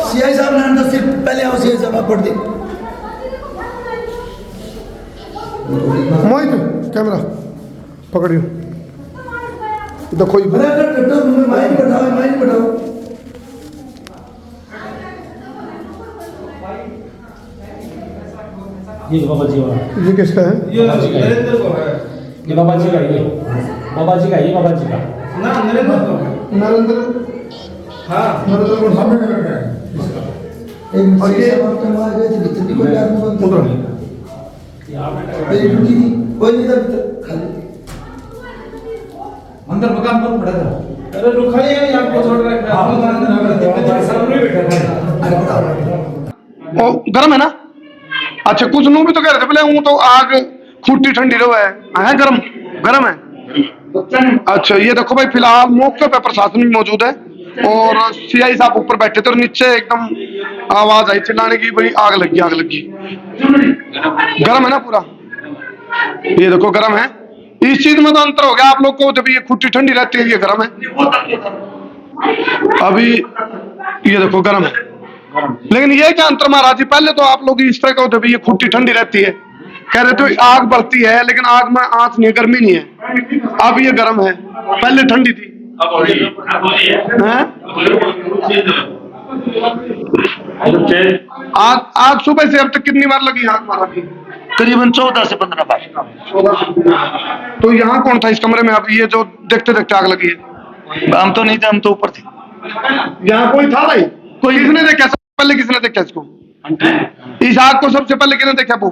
CI साहब ने अंदर सिर्फ पहले आओ, सीआई साहब आप पढ़ दे। मोहित कैमरा पकड़ियो, देखो माइक बैठाओ, माइक बैठाओ। ये बाबा जी वाला, ये किसका है? ये नरेंद्र को है, ये बाबा जी का, ये बाबा जी का, ये बाबा जी का ना, नरेंद्र को है। नरेंद्र, हाँ नरेंद्र को सामने का लड़का है। और ये भीतर भी कोई आदमी बंद उधर मेरी ड्यूटी थी, कोई नहीं था भीतर, खाली अंदर मकान पर पड़ा था। अरे रुका ही है, आपको छोड़ रहा है। हाँ सामने बैठा था। अरे बताओ ओ गर्म है ना? अच्छा कुछ नू भी तो कह रहे थे पहले, हूँ तो आग खूटी ठंडी रहो है गर्म, गर्म है। अच्छा ये देखो भाई, फिलहाल मौके पे प्रशासन भी मौजूद है और सीआई साहब ऊपर बैठे थे और नीचे एकदम आवाज आई चिल्लाने की, भाई आग लगी, आग लगी। गर्म है ना पूरा? ये देखो गर्म है। इस चीज में तो अंतर हो गया आप लोग को, जब ये खूटी ठंडी रहती है, ये गर्म है। अभी ये देखो गर्म है, लेकिन ये क्या अंतर महाराज जी, पहले तो आप लोग इस तरह का होते, ये खूटी ठंडी रहती है, कह रहे थे आग बढ़ती है, लेकिन आग में आंच नहीं, गर्मी नहीं है। अब ये गर्म है, पहले ठंडी थी। आज सुबह से अब तक कितनी बार लगी आग महाराज जी? करीबन 14 से 15 बार। तो यहाँ कौन था इस कमरे में? अब ये जो देखते देखते आग लगी है। हम तो नहीं थे, हम तो ऊपर थे। यहाँ कोई था भाई? कोई किसने देखा सबसे पहले? किसने देखा इसको? इस आग को सबसे पहले किसने देखा? वो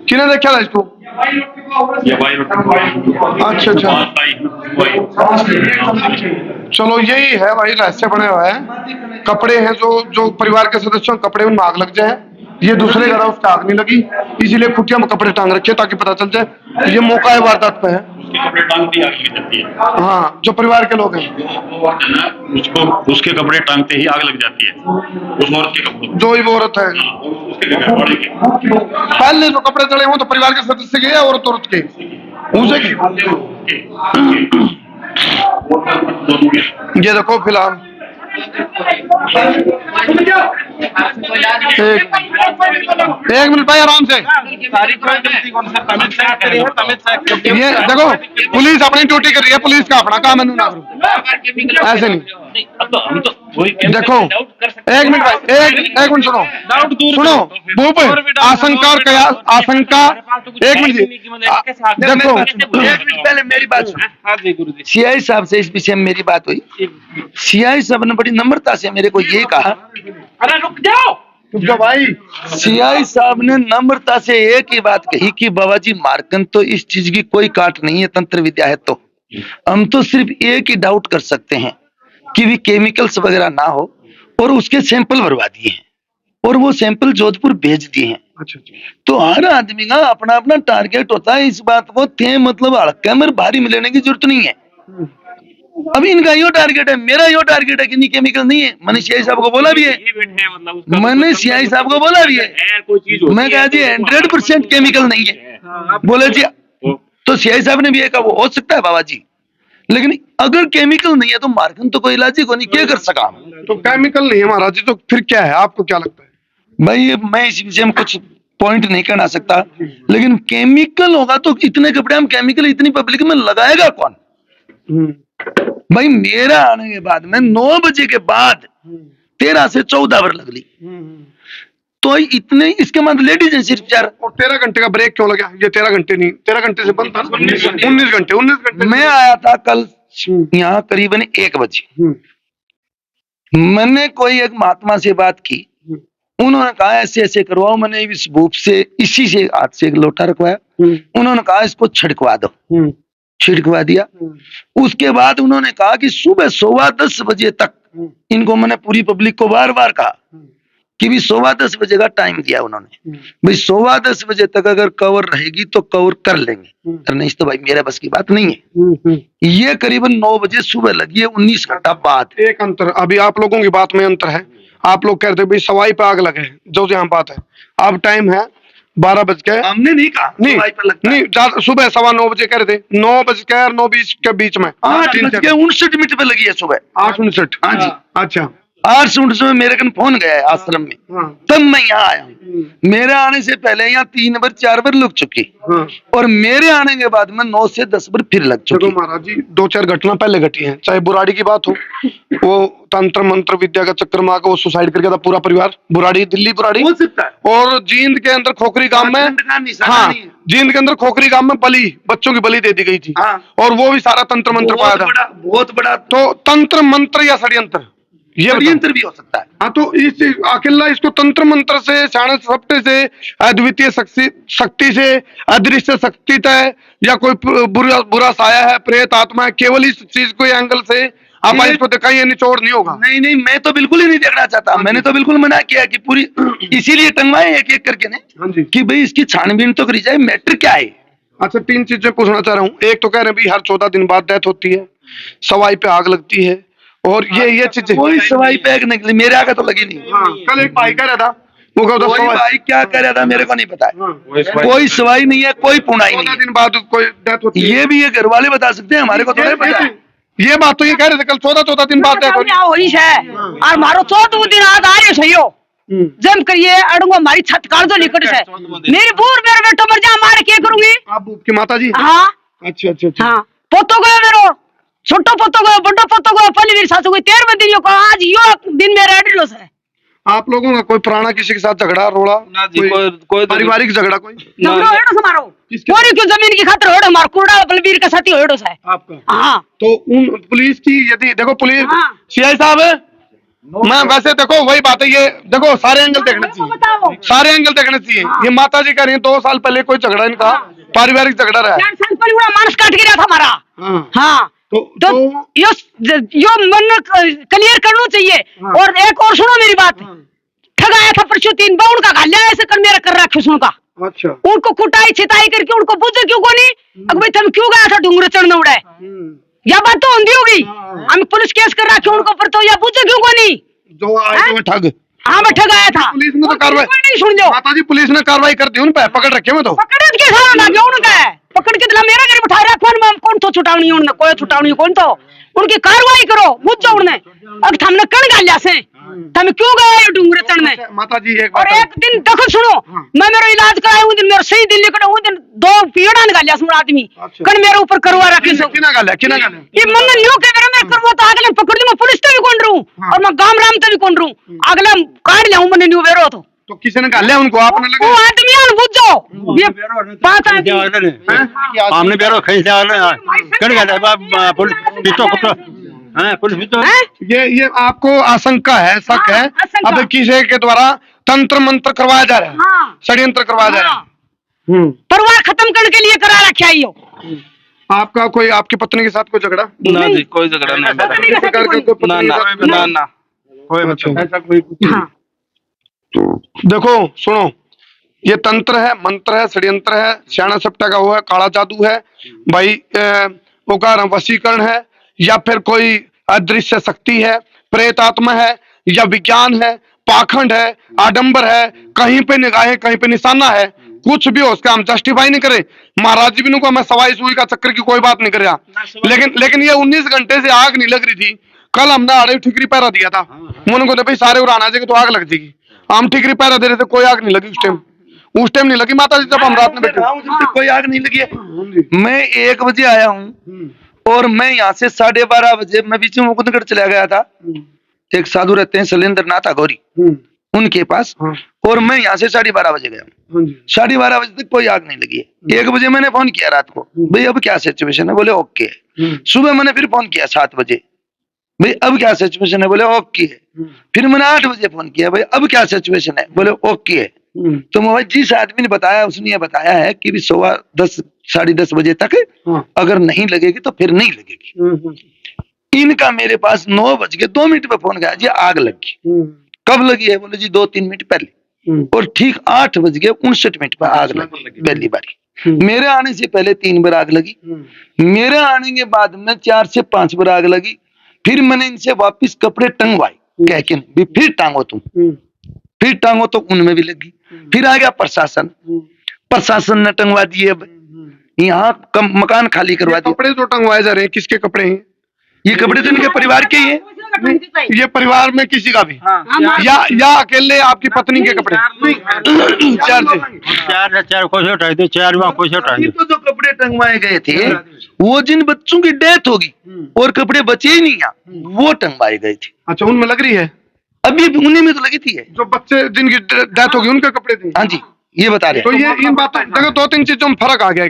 किसने देखा था इसको? अच्छा अच्छा, चलो यही है भाई, रहस्य बने हुआ है। कपड़े हैं जो परिवार के सदस्यों के कपड़े, उनमें आग लग जाए। ये दूसरे घर उसका आग नहीं लगी, इसीलिए खुटिया में कपड़े टांग रखे ताकि पता चल जाए। ये मौका है वारदात पे है। उसके कपड़े टांगते ही आग लग जाती है। हाँ, जो परिवार के लोग हैं वो है ना, उसको उसके कपड़े टांगते ही आग लग जाती है, उस औरत के कपड़े, जो ही वो औरत है। उसके घर वाले के। पहले जो कपड़े चढ़े हों तो परिवार के सदस्य के या औरत के? उसे के। ये देखो फिलहाल एक मिनट भाई, आराम से। ये देखो, पुलिस अपनी ड्यूटी कर रही है, पुलिस का अपना काम है, ना करो ऐसे नहीं। देखो एक मिनट भाई, एक मिनट सुनो भूप, आशंका और कयास, आशंका, एक मिनट जी देखो, पहले मेरी बात सुनो। सीआई साहब से इस विषय में मेरी बात हुई। सीआई साहब ने बड़ी नम्रता से मेरे को ये कहा, अरे रुक जाओ भाई। सीआई साहब ने नम्रता से एक ही बात कही कि बाबा जी मार्कन तो इस चीज की कोई काट नहीं है, तंत्र विद्या है, तो हम तो सिर्फ एक ही डाउट कर सकते हैं कि भी केमिकल्स वगैरह ना हो, और उसके सैंपल भरवा दिए हैं और वो सैंपल जोधपुर भेज दिए हैं। अच्छा, तो हर आदमी का अपना अपना टारगेट होता है, इस बात को थे मतलब हल्का में भारी में लेने की जरूरत नहीं है। अभी इनका यो टारगेट है, मेरा यो टारगेट है कि नहीं केमिकल नहीं है। मैंने सीआई साहब को बोला भी है, मैंने सीआई साहब को बोला भी है, मैं कहा जी 100% केमिकल नहीं है। बोले जी, तो सीआई साहब ने भी कहा वो हो सकता है बाबा जी, लेकिन अगर केमिकल नहीं है तो मार्कन तो कोई इलाज ही को नहीं, क्या कर सका। तो केमिकल नहीं है महाराज जी, तो फिर क्या है? आपको क्या लगता है? भाई मैं इस विषय में कुछ पॉइंट नहीं कहना सकता, लेकिन केमिकल होगा तो इतने कपड़े हम केमिकल इतनी पब्लिक में लगाएगा कौन? भाई मेरा आने के बाद में 9 बजे के बाद 13 से 14 बार लगली, तो इतने इसके बाद लेडीज हैं सिर्फ 4। और 13 घंटे का ब्रेक क्यों लगा? ये 13 घंटे नहीं, 13 घंटे से बंद था, 19 घंटे। मैं आया था कल यहाँ करीबन 1 बजे। मैंने कोई एक महात्मा से बात की, उन्होंने कहा ऐसे ऐसे करवाओ। मैंने इस भूप से इसी से हाथ से एक लोटा रखवाया, उन्होंने कहा इसको छिड़कवा दो, छिड़कवा दिया। उसके बाद उन्होंने कहा कि सुबह 10:15 बजे तक, इनको मैंने पूरी पब्लिक को बार बार कहा कि भी 10:15 बजे का टाइम दिया उन्होंने, भाई 10:15 बजे तक अगर कवर रहेगी तो कवर कर लेंगे, और नहीं तो भाई मेरे बस की बात नहीं है। ये करीबन 9 बजे सुबह लगी है, 19 घंटा बाद। एक अंतर अभी आप लोगों की बात में अंतर है। आप लोग कहते भाई सवाई पे आग लगे, जो यहाँ बात है। अब टाइम है 12 बज के हमने नहीं कहा नहीं सवाई पे लगता नहीं सुबह 9:15 बजे कह रहे थे, 9 बजकर 9:20 के बीच में 8:59 पे लगी है सुबह। 8:59। हाँ जी। अच्छा 8:59 में मेरे कन फोन गया है आश्रम में, हाँ तब मैं यहाँ आया हूँ। मेरे आने से पहले यहाँ 3 बार 4 बार लग चुकी, हाँ। और मेरे आने के बाद में 9 से 10 बार फिर लग देखो चुकी। महाराज जी 2-4 घटना पहले घटी है, चाहे बुराड़ी की बात हो, वो तंत्र मंत्र विद्या का चक्कर में आकर वो सुसाइड कर गया था पूरा परिवार, बुराड़ी, दिल्ली बुराड़ी। हो सकता है। और जींद के अंदर खोखरी गांव में, हाँ जींद के अंदर खोखरी गांव में बच्चों की बलि दे दी गई थी, हाँ। और वो भी सारा तंत्र मंत्र पाया था। बहुत बड़ा तो तंत्र मंत्र या षड्यंत्र, ये षड्यंत्र भी हो सकता है। हाँ, तो इस अकेला इसको तंत्र मंत्र से, शाण सप्ते से, अद्वितीय शक्ति से, अदृश्य शक्ति तय, या कोई बुरा साया है, प्रेत आत्मा है, केवल इस चीज को एंगल से आप इसको देखा, ये निचोड़ नहीं होगा। नहीं नहीं, मैं तो बिल्कुल ही नहीं देखना चाहता। मैंने तो बिल्कुल मना किया कि पूरी इसीलिए टंगवाए एक एक करके ने, हाँ जी, कि भाई इसकी छानबीन तो करी जाए, मैटर क्या है। अच्छा 3 चीजें पूछना चाह रहा हूँ। एक तो कह रहे हैं भी हर 14 दिन बाद डेथ होती है, सवाई पे आग लगती है, और ये चीजें कोई सवाई पे आग निकली, मेरे आगे तो लगी नहीं। हाँ, कल एक भाई कह रहा था, वो कहता कोई भाई क्या कह रहा था मेरे को नहीं पता है। कोई सवाई नहीं है, कोई पुनाई 14 नहीं दिन बाद कोई डेथ होती है। ये भी ये घर वाले बता सकते हैं, हमारे को थोड़ा पता है। ये बात तो ये कह रहे थे कल 14 दिन बाद डेथ होती है, और मारो 14 दिन आज आयो सहियो जम करिए अड़ूंगा हमारी छत काट दो निकट से, मेरी बूर मेरे बेटो मर जा, मारे क्या करूंगी। आप की माता जी? हाँ अच्छा अच्छा अच्छा। हाँ, पोतो गयो मेरो, छोटो पोतो गयो, बड़ो पोतो गयो, पहली मेरी सासू गई 13वें दिन यो को, आज यो दिन मेरा एड्रेस है। आप लोगों का कोई पुराना किसी के साथ झगड़ा रोड़ा, कोई पारिवारिक झगड़ा कोई? झगड़ो हेडो से मारो, कोरी क्यों जमीन की खातिर हेडो मार, कुड़ा बलबीर का साथी हेडो से आपका। हाँ, तो उन पुलिस की, यदि देखो पुलिस, हाँ। सीआई साहब, मैं वैसे देखो वही बात है, ये देखो सारे एंगल देखना चाहिए, सारे एंगल देखना चाहिए। ये माता जी कह रही है 2 साल पहले कोई झगड़ा इनका पारिवारिक झगड़ा रहा है, 4 साल पहले पूरा मानस काट गिरा था हमारा। हाँ। हाँ, तो यो मन क्लियर करना चाहिए। हाँ। और एक और सुनो मेरी बात, ठगाया था परसों 3 बाउंड का गाल्या ऐसे कर मेरा कर रखा सुनो का, अच्छा उनको कुटाई छिताई करके उनको बुझे क्यों को नहीं, अब भाई तुम क्यों गया था डूंगर चढ़ने उड़े, या बात तो होंगी होगी। हम पुलिस केस कर रखे उनको पर, तो या बुझे क्यों को नहीं जो आए थे ठग। हाँ मैं ठगाया था, पुलिस ने तो कार्रवाई नहीं सुन लो, माता जी पुलिस ने कार्रवाई कर दी, उन पे पकड़ रखे मैं तो पकड़ के सारा ना गया उनका पकड़ के दिला मेरा घर बिठा रखा, कौन तो छुटावनी उनने, कोई छुटावनी कौन तो, उनकी कार्रवाई करो बुझ जाओ उन्हें। अब हमने कण गालिया से तुम क्यों गए डूंगर चढ़ने। माता जी एक और बात एक दिन देखो सुनो, मैं मेरा इलाज कराया हूं दिन, मेरा सही दिन निकला हूं दिन, 2 पीड़ा निकालिया सुन आदमी कण मेरे ऊपर करवा रखे सो, किना गालिया ये मन न्यू के मेरे करवा तो अगले पकड़ लूं, मैं पुलिस तो भी कौन रहूं, और मैं गांव राम तो भी कौन रहूं, अगला काट लिया हूं मैंने न्यू वेरो तो किसी ने गालिया उनको, आपने वो लगा आदमी आन बुझ जाओ, ये 5 आदमी हमने बेरो खींच दिया कर गया पुलिस भी तो ये आपको आशंका है, शक हाँ, है आशंका। अब किसी के द्वारा तंत्र मंत्र करवाया जा रहा है, हाँ। षड्यंत्र करवाया जा रहा है। परिवार खत्म करने के लिए करा रखा है यो। आपका कोई, आपकी पत्नी के साथ कोई झगड़ा? ना जी, कोई झगड़ा नहीं मेरा। किसी प्रकार का कोई पत्नी ना के ना साथ- ना ना, कोई मतलब ऐसा कोई हाँ। देखो सुनो, ये तंत्र है, मंत्र है, षड्यंत्र है, श्याणा सप्टा का वो है, काला जादू है भाई, वो कह रहा हूं वशीकरण है, या फिर कोई अदृश्य शक्ति है, प्रेत आत्मा है, या विज्ञान है, पाखंड है, आडंबर है, कहीं पे निगाहें कहीं पे निशाना है, कुछ भी हो उसका हम जस्टिफाई नहीं करे। महाराज जी भी को मैं सवाई सुई का चक्कर की कोई बात नहीं कर रहा, लेकिन ये 19 घंटे से आग नहीं लग रही थी। कल हमने आड़े ठिकरी पैरा दिया था, उन्होंने को भाई सारे उड़ाना चाहिए तो आग लग जाएगी, हम ठिकरी पैरा दे रहे थे, कोई आग नहीं लगी उस टाइम नहीं लगी माता जी, जब हम रात में बैठे कोई आग नहीं लगी है। मैं 1 बजे आया हूँ, और मैं यहाँ से 12:30 बजे मैं बीच में मुकुंदगढ़ चला गया था, एक साधु रहते हैं शैलेंद्र नाथ अघोरी, उनके पास, और मैं यहाँ से 12:30 बजे गया, 12:30 बजे तक कोई आग नहीं लगी है। 1 बजे मैंने फोन किया रात को, भाई अब क्या सिचुएशन है, बोले ओके है। सुबह मैंने फिर फोन किया 7 बजे, भाई अब क्या सिचुएशन है, बोले ओके है। फिर मैंने 8 बजे फोन किया, भाई अब क्या सिचुएशन है, बोले ओके है। तो मोबाइल जिस आदमी ने बताया उसने ये बताया है कि 10:15 10:30 बजे तक अगर नहीं लगेगी तो फिर नहीं लगेगी। इनका मेरे पास 9:02 पे फोन गया, जी आग लगी। कब लगी है, बोले जी 2-3 मिनट पहले, और ठीक 8:59 पे आग लगी पहली बारी। मेरे आने से पहले 3 बार आग लगी, मेरे आने के बाद में 4 से 5 बार आग लगी। फिर मैंने इनसे वापिस कपड़े टंगवाए, कह के फिर टांगो तुम, फिर टांगो तो उनमें भी लगी। फिर आ गया प्रशासन, प्रशासन ने टंगवा दिए। अब यहाँ मकान खाली करवा ये दिए। कपड़े जो टंगवाए जा रहे हैं किसके कपड़े हैं? ये कपड़े तो इनके परिवार के ही हैं। ये परिवार में किसी का भी या अकेले आपकी पत्नी के कपड़े? चार से चार कोई हटाई दे, चार वहाँ कोई हटाई अभी दे। तो जो कपड़े टंगवाए गए थे वो जिन बच्चों की डेथ होगी और कपड़े बचे ही नहीं यहाँ, वो टंगवाए गए थे। अच्छा, उनमें लग रही है? अभी उन्हीं में तो लगी थी। जो बच्चे जिनकी डेथ होगी उनके कपड़े थे? हाँ जी, ये बता रहे तो ये इन बातों देखो, दो तीन चीजों में फर्क आ गया।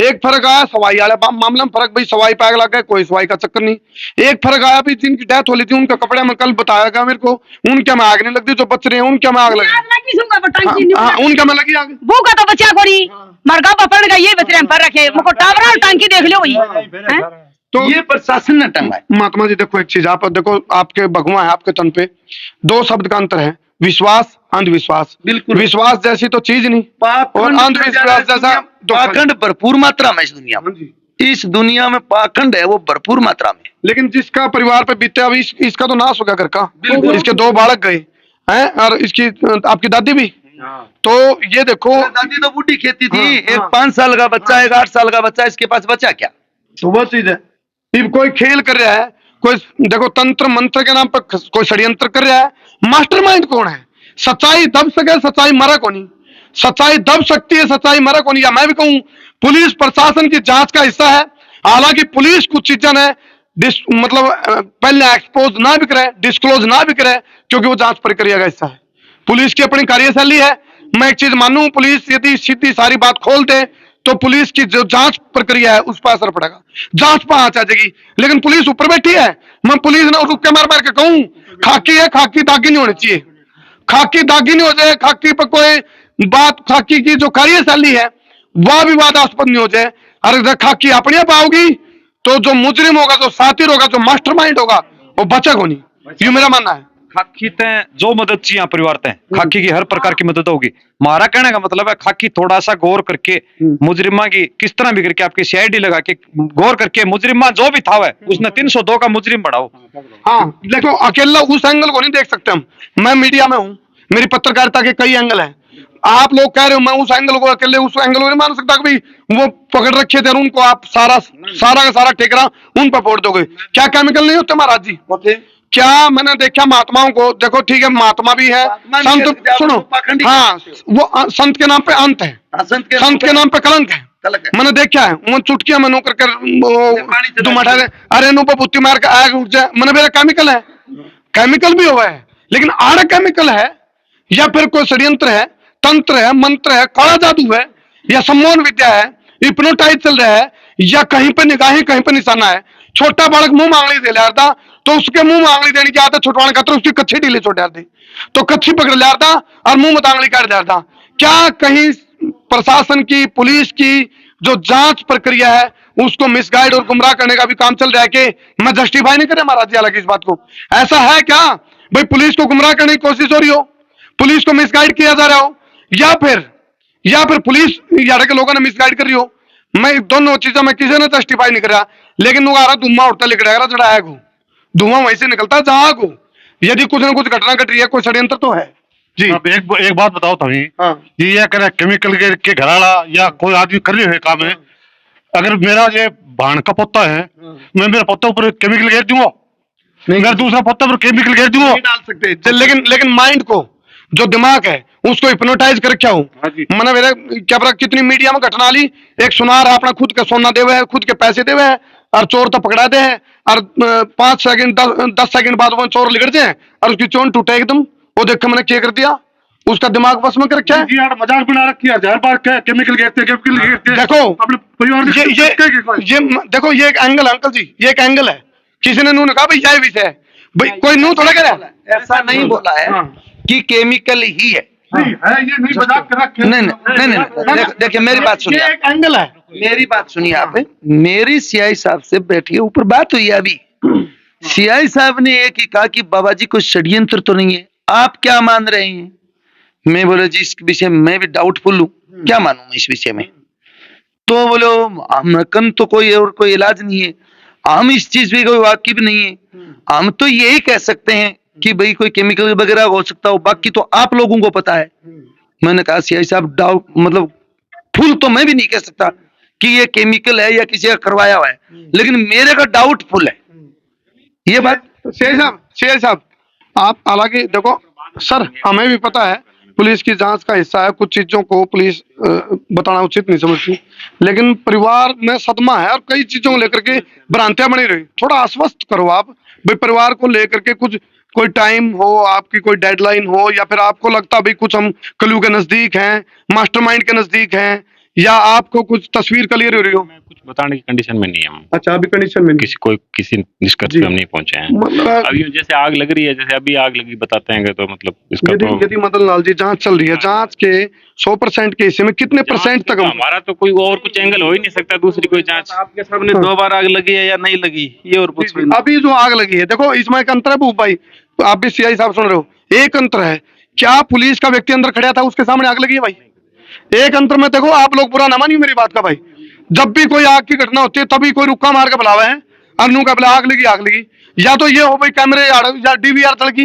एक फर्क आया सवाई वाले मामले में फर्क, भाई सवाई पैग लग गए, कोई सवाई का चक्कर नहीं। एक फर्क आया भी जिनकी डेथ हो रही थी उनका कपड़े में कल बताया गया मेरे को, उनके में आग नहीं लगती, जो बच रहे हैं उनके में आग लगी। हाँ, उनके में लगी आग। वो का तो बचा कोनी मरगा पकड़ गई, ये बचरे पर रखे मुको टावरा टांकी देख लो वही। तो ये प्रशासन ने टंगवाए। महात्मा जी देखो, एक चीज आप देखो, आपके भगवा है आपके तन पे, दो शब्द का अंतर है, विश्वास अंधविश्वास। बिल्कुल। विश्वास जैसी तो चीज नहीं और अंधविश्वास जैसा पाखंड भरपूर मात्रा में इस दुनिया में। इस दुनिया में पाखंड है वो भरपूर मात्रा में। लेकिन जिसका परिवार पे बीते, अभी इसका तो नाश हो गया घर का, इसके दो बालक गए हैं और इसकी आपकी दादी भी। तो ये देखो, दादी तो बूढ़ी खेती थी। हाँ, एक हाँ। 5 साल का बच्चा, एक 8 साल का बच्चा, इसके पास बचा क्या? तो वो चीज है। ये कोई खेल कर रहा है, कोई देखो तंत्र मंत्र के नाम पर कोई षड्यंत्र कर रहा है। मास्टरमाइंड कौन है? सच्चाई दब सके, सच्चाई मरा कोनी। सच्चाई दब सकती है, सच्चाई मरा कोनी। या मैं भी कहूं पुलिस प्रशासन की जांच का हिस्सा है। हालांकि पुलिस कुछ चीजें है मतलब पहले एक्सपोज ना भी करे, डिस्क्लोज ना भी करे, क्योंकि वो जांच प्रक्रिया का हिस्सा है। पुलिस की अपनी कार्यशैली है। मैं एक चीज मानूं, पुलिस यदि सीधी सारी बात खोल दे तो पुलिस की जो जांच प्रक्रिया है उस पर असर पड़ेगा, जांच पर आंच आ जाएगी। लेकिन पुलिस ऊपर बैठी है, मैं पुलिस ने रुक के मार मार के कहूं खाकी है, खाकी दागी नहीं होनी चाहिए। खाकी दागी नहीं हो जाए, खाकी पर कोई बात, खाकी की जो कार्यशैली है वह विवादास्पद नहीं हो जाए। अरे खाकी अपने आप आओगी तो जो मुजरिम होगा, जो सातिर होगा, जो मास्टरमाइंड होगा, वो बचेगा नहीं। ये मेरा मानना है। खाकी ते जो मदद चाहिए परिवार ते, खाकी की हर प्रकार की मदद होगी। हमारा कहने का मतलब है खाकी थोड़ा सा गौर करके मुजरिमा की किस तरह भी करके आपकी सीआईडी लगा के गौर करके मुजरिमा जो भी था है उसने 302 का मुजरिम बढ़ाओ। हाँ देखो, अकेला उस एंगल को नहीं देख सकते हम। मैं मीडिया में हूँ, मेरी पत्रकारिता के कई एंगल हैं। आप लोग कह रहे हो मैं उस एंगल को अकेले उस एंगल को नहीं मान सकता कि भाई वो पकड़ रखे थे और उनको आप सारा का सारा ठेकरा उन पर फोड़ दोगे। क्या केमिकल नहीं होते महाराज जी? क्या मैंने देखा महात्माओं को, देखो ठीक है महात्मा भी है, संत सुनो, हाँ वो संत के नाम पे अंत है, संत के नाम पे कलंक है। मैंने देखा है, वो चुटकियां में नौकर कर दुमटा दे, अरे नो बुत्ती मार के आग उठ जाए। मैंने मेरा केमिकल है, केमिकल भी हुआ है, लेकिन आड़ केमिकल है या फिर कोई षड्यंत्र है, तंत्र है, मंत्र है, काला जादू है, या सम्मोहन विद्या है, हिप्नोटाइज चल रहा है, या कहीं पे निगाहें कहीं पे निशाना है। छोटा बालक मुंह मांगली दे लिया था तो उसके मुंह मांगली देने की आदत छोटवाने खातर उसकी कच्छी ढीली छोड़ दी तो कच्छी पकड़ लिया था और मुंह में आंगली काट दिया था। क्या कहीं प्रशासन की, पुलिस की जो जांच प्रक्रिया है उसको मिसगाइड और गुमराह करने का भी काम चल रहा है? कि मैं जस्टिफाई नहीं कर रहा महाराज जी हालांकि इस बात को, ऐसा है क्या भाई पुलिस को गुमराह करने की कोशिश हो रही हो, पुलिस को मिसगाइड किया जा रहा हो, या फिर पुलिस यार के लोगों ने मिसगाइड कर रही हो? मैं दोनों चीजें मैं किसी ने जस्टिफाई नहीं कर रहा, लेकिन धुआं उठता लिख रहा है चढ़ाया को धुआं वहीं से निकलता है जहां को, यदि कुछ ना कुछ घटना घट रही है, कोई षड्यंत्र तो है जी। अब एक बात बताओ तुम्हें, हाँ। ये करे केमिकल के घराड़ा या कोई आदमी कर रहे काम है, अगर मेरा ये भाण का पोता है, मैं मेरे पोते ऊपर केमिकल घेर दूंगा, मेरा दूसरा पोता पर केमिकल घेर दूंगा? नहीं डाल सकते, लेकिन माइंड को, जो दिमाग है उसको हिप्नोटाइज कर रखा हूं। मैंने मेरे क्या पता कितनी मीडिया में घटना ली, एक सुनार अपना खुद का सोना देवे है, खुद के पैसे देवे है और चोर तो पकड़ा दे है और 5 सेकंड 10 सेकंड बाद वो चोर लिगड़ जाए और उसकी चोन टूटे एकदम। वो देख के मैंने क्या कर दिया, उसका दिमाग बस में कर रखा है। यार मजाक बना रखी है, हर बार केमिकल घेरते देखो अपने परिवार ये देखो, ये एक एंगल है अंकल जी, ये एक एंगल है। किसी ने कहा भाई यह विषय है, भाई कोई नू थोड़ा कह रहा है, ऐसा नहीं बोला है कि केमिकल ही है। नहीं, ये नहीं मजाक कर रखा है। नहीं, देखिए मेरी बात सुनिए, एक एंगल है। मेरी बात सुनिए आप। मेरी सीआई साहब से बैठी है, ऊपर बात हुई है अभी। सीआई साहब ने एक ही कहा कि बाबा जी कोई षड्यंत्र तो नहीं है, आप क्या मान रहे हैं? मैं बोले जी इस विषय में मैं भी डाउटफुल हूँ, क्या मानूं मैं इस विषय में? तो बोलो हम तो कोई और कोई इलाज नहीं है, हम इस चीज भी कोई वाकिफ नहीं है, हम तो यही कह सकते हैं कि भाई कोई केमिकल वगैरह हो सकता हो, बाकी तो आप लोगों को पता है। मैंने कहा सीआई साहब डाउट मतलब फुल तो मैं भी नहीं कह सकता कि ये केमिकल है या किसी का करवाया हुआ है, लेकिन मेरे का डाउटफुल है ये बात। शेर साहब, आप हालांकि देखो सर, हमें भी पता है पुलिस की जांच का हिस्सा है, कुछ चीजों को पुलिस बताना उचित नहीं समझती, लेकिन परिवार में सदमा है और कई चीजों को लेकर के भ्रांतियां बनी रही। थोड़ा आश्वस्त करो आप भाई, परिवार को लेकर के कुछ कोई टाइम हो, आपकी कोई डेडलाइन हो, या फिर आपको लगता भाई कुछ हम क्लू के नजदीक हैं, मास्टरमाइंड के नजदीक हैं, या आपको कुछ तस्वीर क्लियर हो रही हो। कुछ बताने की कंडीशन में नहीं है हम। अच्छा, अभी कंडीशन में किसी निष्कर्ष जी। पे हम नहीं पहुंचे हैं। मतलब अभी जैसे आग लग रही है, जैसे अभी आग लगी बताते हैं तो मतलब इसका यदि मदन लाल जी जांच चल रही है, जांच के 100% के हिस्से में कितने परसेंट तक हमारा तो कोई और कुछ एंगल हो ही नहीं सकता, दूसरी कोई जांच। आपके सामने 2 बार आग लगी है या नहीं लगी, ये और कुछ भी अभी जो आग लगी है, देखो इसमें एक अंतर है भूप भाई, आप भी सीआई साहब सुन रहे हो, एक अंतर है, क्या पुलिस का व्यक्ति अंदर खड़ा था उसके सामने आग लगी है भाई? एक अंतर में देखो, आप लोग बुरा ना मानिए मेरी बात का भाई, जब भी कोई आग की घटना होती है तभी कोई रुक्का मार के बुलावा है, अनु का बुला आग लगी, या तो ये हो भाई कैमरे या डीवीआर जल गई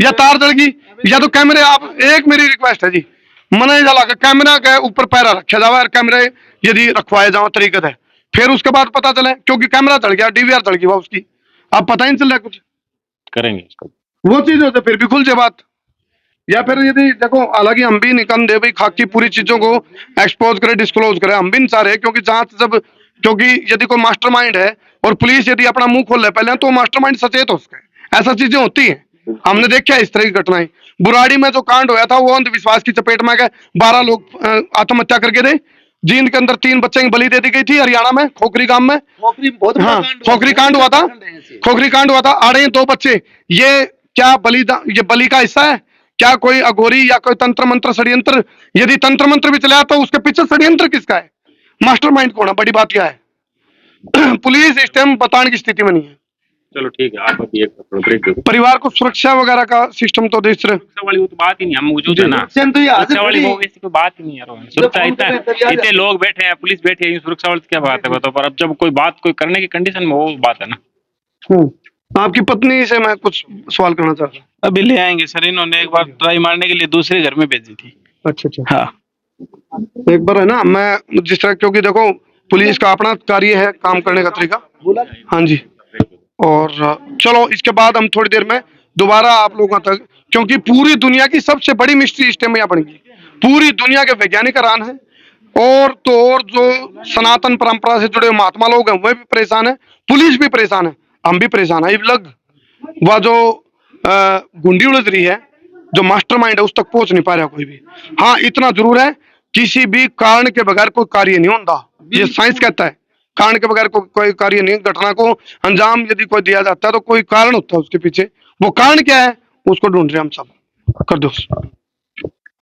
या तार जल गई, या तो कैमरे, आप एक मेरी रिक्वेस्ट है जी, मना जला के कैमरा के ऊपर पैरा रखा जावा और कैमरे यदि रखवाए जाओ तरीकत है, फिर उसके बाद पता चले, क्योंकि कैमरा जल गया, डीवीआर जल गई वह उसकी, अब पता ही नहीं चल रहा कुछ, करेंगे इसको। वो चीज होते फिर भी खुल जाए बात। या फिर यदि देखो, हालांकि हम भी निकल दे भाई खाकी पूरी चीजों को एक्सपोज करे, डिस्क्लोज करे, हम भी नहीं चाह रहे, क्योंकि जांच जब, क्योंकि यदि कोई मास्टरमाइंड है और पुलिस यदि अपना मुंह खोल ले पहले, तो मास्टरमाइंड सचेत हो सके, ऐसा चीजें होती हैं, हमने देखा है इस तरह की घटनाएं। बुराड़ी में जो कांड हुआ था वो अंधविश्वास की चपेट में गए, 12 लोग आत्महत्या करके थे, जींद के अंदर 3 बच्चे की बलि दे दी गई थी, हरियाणा में खोखरी गांव में, हाँ खोखरी कांड हुआ था, खोखरी कांड हुआ था, आ रहे हैं 2 बच्चे, ये क्या बलिदान, ये बलि का हिस्सा है क्या? कोई अघोरी या कोई तंत्र मंत्र षड्यंत्र, यदि तंत्र मंत्र भी चला तो उसके पीछे षड्यंत्र किसका है, मास्टरमाइंड कौन है? बड़ी बात क्या है पुलिस इस टाइम बताने की स्थिति में नहीं है। चलो ठीक है, आप अभी एक ब्रेक दो। परिवार को सुरक्षा वगैरह का सिस्टम तो देख रहे, सुरक्षा वाली वो तो बात ही नहीं, हम मौजूद है ना, सुरक्षा वाली वो ऐसी कोई बात ही नहीं है रोहन। सुरक्षा इतने लोग बैठे हैं, पुलिस बैठी है, सुरक्षा वाली क्या बात है बताओ? पर अब जब कोई बात कोई करने की कंडीशन में, वो बात है ना। आपकी पत्नी से मैं कुछ सवाल करना चाहता हूँ। अभी ले आएंगे सर, इन्होंने एक बार ट्राई मारने के लिए दूसरे घर में भेजी थी। अच्छा, हाँ एक बार है ना, मैं जिस तरह, क्योंकि देखो पुलिस का अपना कार्य है, काम करने का तरीका, हाँ जी, और चलो इसके बाद हम थोड़ी देर में दोबारा आप लोगों तक, क्योंकि पूरी दुनिया की सबसे बड़ी मिस्ट्री इस टाइम यहाँ बनेगी, पूरी दुनिया के वैज्ञानिक हैरान है, और तो और जो सनातन परंपरा से जुड़े महात्मा लोग हैं वे भी परेशान है, पुलिस भी परेशान है, हम भी परेशान है। लग वह जो गुंडी उलझ रही है, जो मास्टरमाइंड है, उस तक पहुंच नहीं पा रहा कोई भी। हाँ इतना जरूर है, किसी भी कारण के बगैर कोई कार्य नहीं होता, ये साइंस कहता है, कारण के बगैर कोई कार्य नहीं। घटना को अंजाम यदि कोई दिया जाता है तो कोई कारण होता है उसके पीछे, वो कारण क्या है उसको ढूंढ रहे हम सब। कर दो।